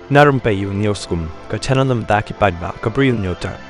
Na Rympei U ka channel nabynta ki paidbah ka Bri U Hynñiewtrep.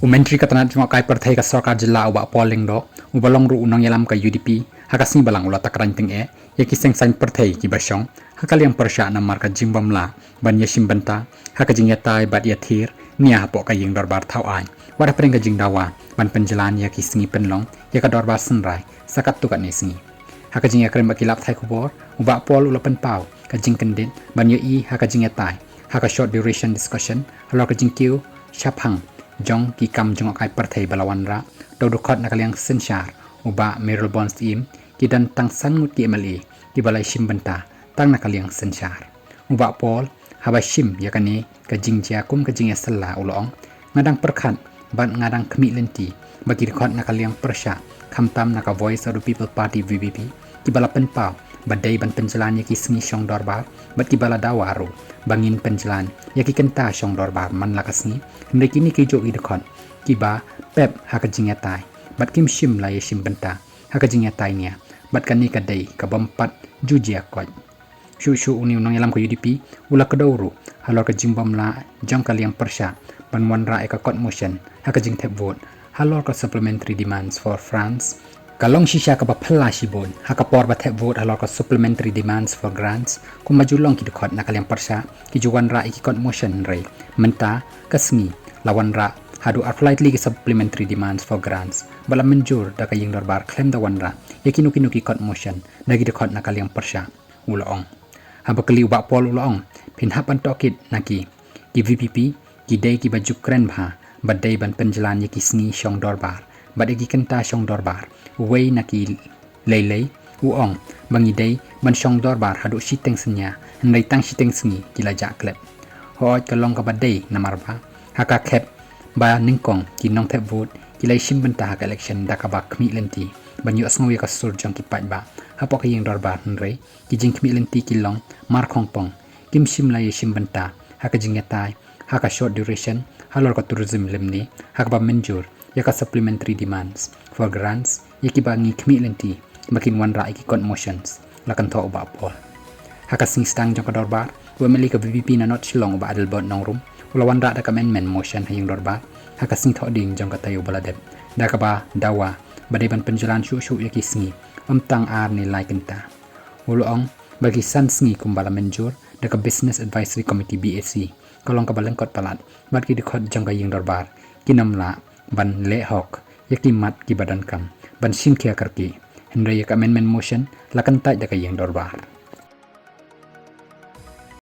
Menteri Ketenaga Jemakai Perthai ka Sarkar Jilla ubak polling do ubalong ru unang yalam ka UDP hakasni balang ula takran ting yaki seng sain Perthai ki Shong hakaliang persya namar ka jimbamla ban yashim banta hakajing yatai bat yathir nia hapok ka ying Dorbar thau ai wada pring ka jing Dawa ban penjalan yaki Sngi penlong yaka Dorbar senrai sakat tu kat ni Sngi hakajing yakrem bakilap thai kubor ubak pol ula penpau ka jing kendit ban yai hakajing yatai haka short duration discussion halor ka jing kiu shaphang jong ki kam jong kai Perthai balawan ra do dukot nakaliang sensyar uba Meryl Bonds im ki dan tang sangut ki MLA ki balai shim benta tang nakaliang sensyar uba pol haba shim yakani ka jingjia kum ka jingya sella ulong ngadang perkhat ban ngadang khmi lenti bagi dukot nakaliang persya khamtam naka Voice of the People Party VPP ki bala penpau badai ban penjalan yaki Sngi Shong Dorbar bat ki bala Dawa ru bangin penjalan yaki kenta Shong Dorbar man lakasni hendai kini ki jo idekon ki ba pep hakajing yatai bat kim shim la yashim benta hakajing yatai nia bat kani kadai ka bompat jujia koj shu uni unang yalam ko UDP ula kadawru halor ka jimbam la jong kaliang persya ban wanra eka court motion hakajing tap vote halor ka supplementary demands for France kalong shisha ka Khublei Shibun hakapor bathe vote halor ka supplementary demands for grants kumajulong ki dekhot nakaliang persya ki juwan ra iki court motion rei menta ka Sngi lawan ra Haduh appliedly ki supplementary demands for grants bala menjur da ka ying Dorbar claim da wanra yakinu ki court motion dagi dekhot nakaliang persya ulong habakali ubak pol ulong pin hapan tokit naki ki VPP ki dei ki baju kren bha badai ban penjalan yaki Sngi Shong Dorbar badai ki kenta Shong Dorbar wei naki lei uong bangi dei ban Shong Dorbar Haduh Shiteng Synnia hendai tang Shiteng Sngi kilajak Klep hooj kalong ka badai namarba haka khep ba ningkong ki nong tap vote kilai shim benta haka election da ka ba khmi lenti ban yu asngwi ka sur jong ki paidbah hapok ying Dorbar hendai ki jing khmi lenti kilong mar khongpong kim shim la yeshim benta haka jing yatai haka short duration halor ka tourism lemni haka ba menjur yaka supplementary demands for grants yaki bangi khmi lenti makin wan ra iki court motions lakan tho ba pol haka sing stang jong ka Dorbar wemeli ka VPP na not shilong ba adel bot nongrum ulawan ra da ka amendment motion haying Dorbar haka sing tho ding jong ka tayo baladep da ka ba Dawa badai ban penjalan shu yaki Sngi tang ar ni lai kenta ulong bagi san Sngi kumbala menjur da ka business advisory committee BAC kalong ka balengkot palat mat ki dekhot jong ka ying Dorbar kinamla ban le hok yaki mat ki badan kam ban shin kia karki hendai ka amendment motion lakan tai da ka ying Dorbar